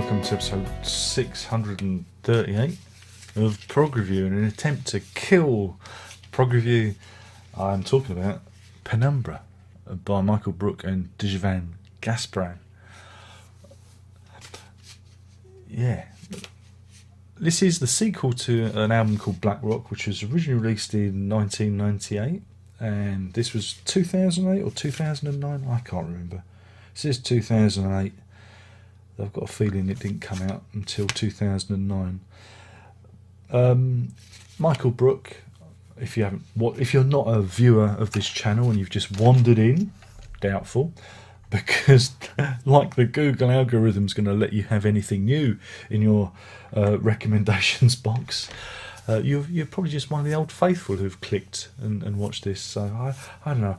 welcome to episode 638 of Prog Review. In an attempt to kill Prog Review, I'm talking about Penumbra by Michael Brook and Djivan Gasparyan. Yeah. This is the sequel to an album called Black Rock, which was originally released in 1998, and this was 2008 or 2009, I can't remember. This is 2008. I've got a feeling it didn't come out until 2009. Michael Brook, if you're not a viewer of this channel and you've just wandered in, doubtful, because like the Google algorithm's going to let you have anything new in your recommendations box, you're probably just one of the old faithful who've clicked and watched this. So I don't know.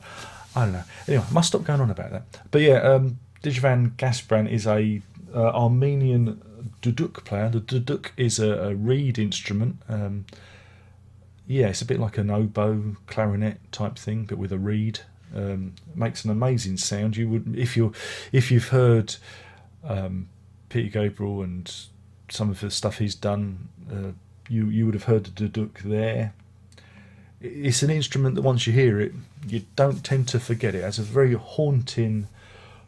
Anyway, I must stop going on about that. But yeah, Djivan Gasparyan is a Armenian duduk player. The duduk is a reed instrument. Yeah, it's a bit like an oboe, clarinet type thing, but with a reed. Makes an amazing sound. You would, if you've heard Peter Gabriel and some of the stuff he's done, you would have heard the duduk there. It's an instrument that once you hear it, you don't tend to forget it. It has a very haunting,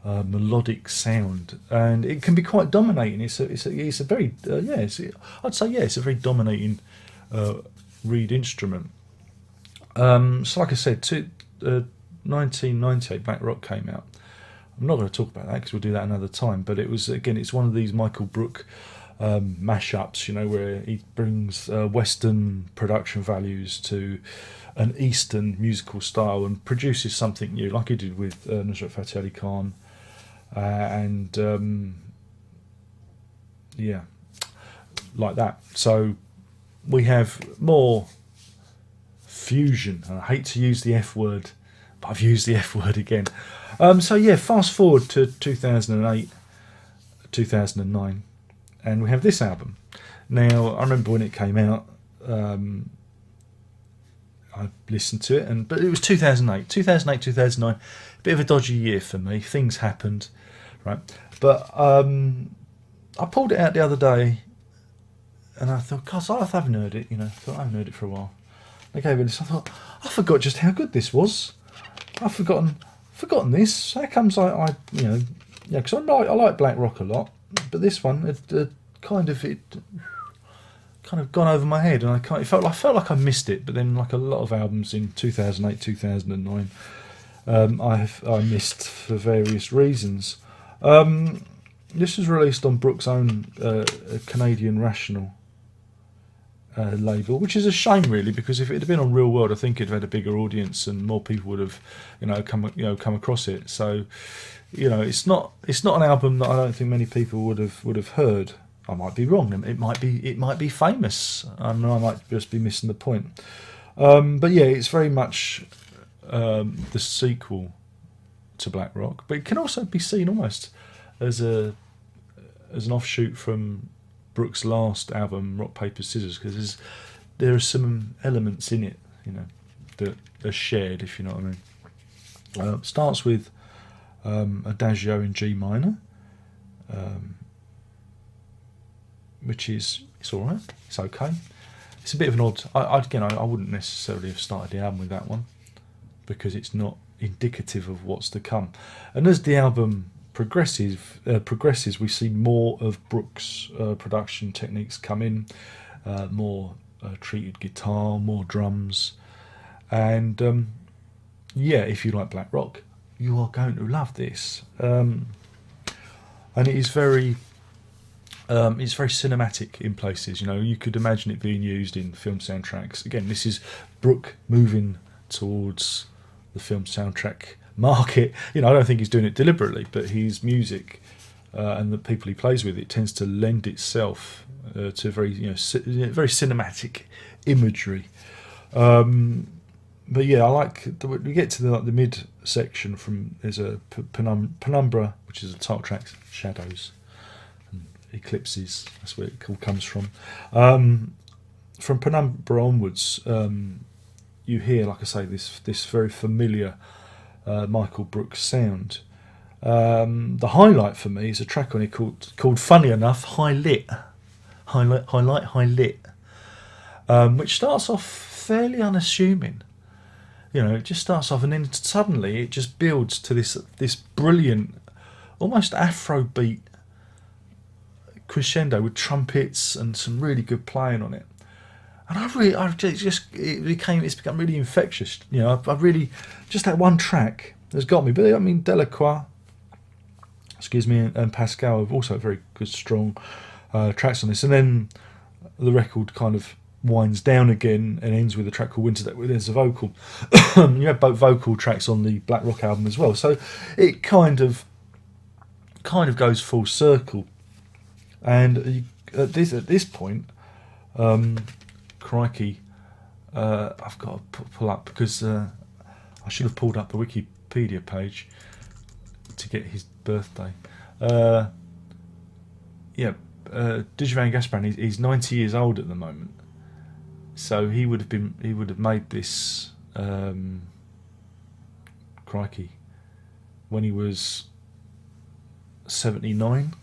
melodic sound, and it can be quite dominating. It's a very I'd say it's a very dominating reed instrument. So like I said, 1998 Black Rock came out. I'm not going to talk about that because we'll do that another time. But it's one of these Michael Brook mashups, where he brings Western production values to an Eastern musical style and produces something new, like he did with Nusrat Fateh Ali Khan. Like that. So we have more fusion. And I hate to use the F word, but I've used the F word again. Fast forward to 2008, 2009, and we have this album. Now, I remember when it came out, I listened to it, but it was 2008, 2009, a bit of a dodgy year for me. Things happened, right? But I pulled it out the other day, and I thought, gosh, I haven't heard it, I haven't heard it for a while. I gave it this. I thought, I forgot just how good this was. I've forgotten this. How comes because I like Black Rock a lot, but this one it kind of gone over my head, and I felt like I missed it. But then, like a lot of albums in 2008, 2009, I missed for various reasons. This was released on Brook's own Canadian Rational label, which is a shame really, because if it had been on Real World, I think it'd have had a bigger audience and more people would have come across it. So it's not an album that I don't think many people would have heard. I might be wrong. It might be famous. I might just be missing the point. But yeah, it's very much the sequel to Black Rock, but it can also be seen almost as an offshoot from Brook's last album, Rock Paper Scissors, because there are some elements in it, that are shared, if you know what I mean. It starts with Adagio in G minor, which it's all right. It's okay. It's a bit of an odd. I wouldn't necessarily have started the album with that one because it's not indicative of what's to come. And as the album progresses, we see more of Brook's production techniques come in, more treated guitar, more drums, and if you like Black Rock, you are going to love this. And it is very cinematic in places. You could imagine it being used in film soundtracks. Again, this is Brook moving towards the film soundtrack market. I don't think he's doing it deliberately, but his music and the people he plays with, it tends to lend itself to very very cinematic imagery. But yeah, I like we get to the mid section. There's a Penumbra, which is a title track, Shadows and Eclipses. That's where it all comes from. From Penumbra onwards, you hear, like I say, this very familiar Michael Brook sound. The highlight for me is a track on it called funny enough, High Lit, which starts off fairly unassuming. It just starts off, and then suddenly it just builds to this brilliant, almost Afrobeat crescendo with trumpets and some really good playing on it. And it's become really infectious. I really, just that one track has got me. But I mean, Delacroix, and Pascal have also very good, strong tracks on this. And then the record kind of winds down again and ends with a track called Winter, where there's a vocal. You have both vocal tracks on the Black Rock album as well, so it kind of goes full circle. And at this point, crikey, I've got to pull up, because I should have pulled up the Wikipedia page to get his birthday. Djivan Gasparyan, he's 90 years old at the moment. So he would have made this, crikey, when he was 79.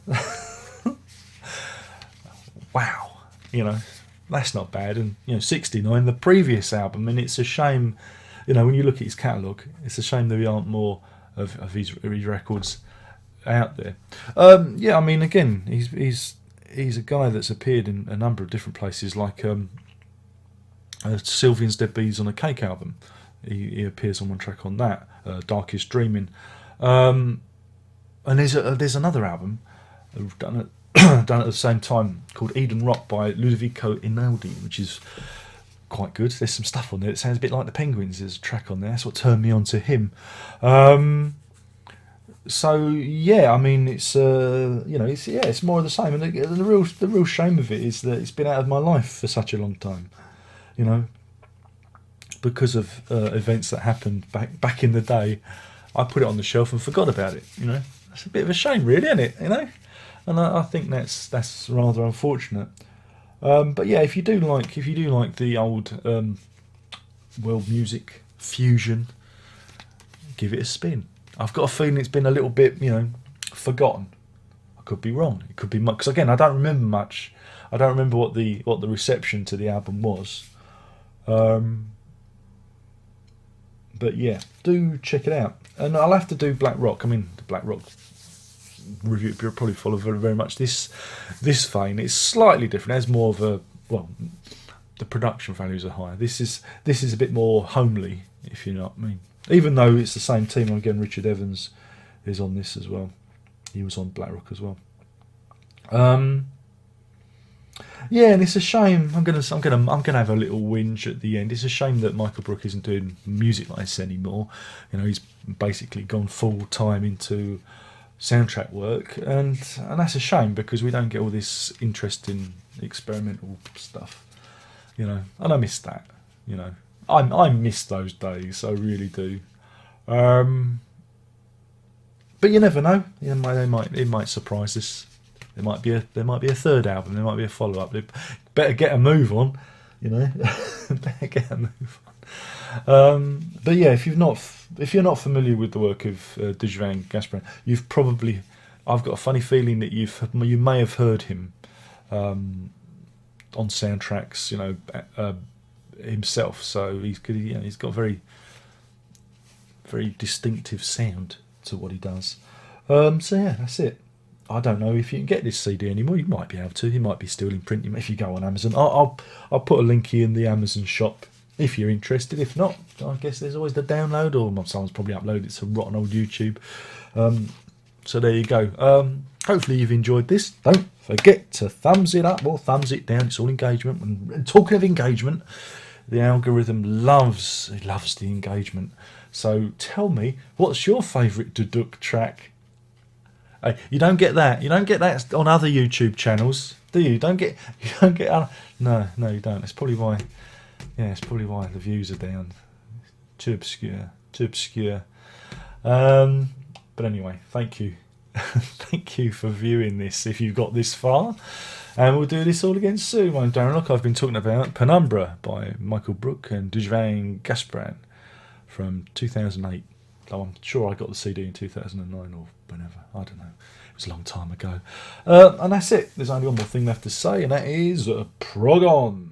Wow, that's not bad. And 69, the previous album, and it's a shame, when you look at his catalogue, it's a shame there aren't more of his records out there. I mean, again, he's a guy that's appeared in a number of different places, like Sylvian's Dead Bees on a Cake album. He appears on one track on that, Darkest Dreaming. And there's another album done at the same time called Eden Rock by Ludovico Einaudi, which is quite good. There's some stuff on there that sounds a bit like the Penguins. There's a track on there. That's what turned me on to him. So yeah, I mean, it's it's more of the same. And the real shame of it is that it's been out of my life for such a long time. Because of events that happened back in the day, I put it on the shelf and forgot about it. That's a bit of a shame, really, isn't it? And I think that's rather unfortunate. But yeah, if you do like the old world music fusion, give it a spin. I've got a feeling it's been a little bit, forgotten. I could be wrong. It could be much, because again, I don't remember much. I don't remember what the reception to the album was. But yeah, do check it out. And I'll have to do Black Rock. I mean, the Black Rock review will probably follow very, very much this vein. It's slightly different. There's more of a, the production values are higher. This is a bit more homely, if you know what I mean. Even though it's the same team, again, Richard Evans is on this as well. He was on Black Rock as well. Yeah, and it's a shame. I'm gonna have a little whinge at the end. It's a shame that Michael Brook isn't doing music like this anymore. He's basically gone full time into soundtrack work, and that's a shame, because we don't get all this interesting experimental stuff. And I miss that. I miss those days. I really do. But you never know. It might surprise us. There might be a third album. There might be a follow up. Better get a move on. Better get a move on. But yeah, if you're not familiar with the work of Djivan Gasparyan, I've got a funny feeling that you may have heard him on soundtracks. Himself. So he's got a very, very distinctive sound to what he does. So yeah, that's it. I don't know if you can get this CD anymore. You might be able to. He might be still in print if you go on Amazon. I'll put a link in the Amazon shop if you're interested. If not, I guess there's always the download, or someone's probably uploaded it to rotten old YouTube. So there you go. Hopefully you've enjoyed this. Don't forget to thumbs it up or thumbs it down. It's all engagement. And talking of engagement, the algorithm loves the engagement. So tell me, what's your favourite Duduk track? Hey, you don't get that. You don't get that on other YouTube channels, do you? You don't get. No, you don't. It's probably why. Yeah, it's probably why the views are down. Too obscure. But anyway, thank you. Thank you for viewing this if you've got this far. And we'll do this all again soon. I'm Darren Lock. I've been talking about Penumbra by Michael Brook and Djivan Gasparyan from 2008. Though I'm sure I got the CD in 2009 or whenever. I don't know. It was a long time ago. And that's it. There's only one more thing left to say, and that is Prog on.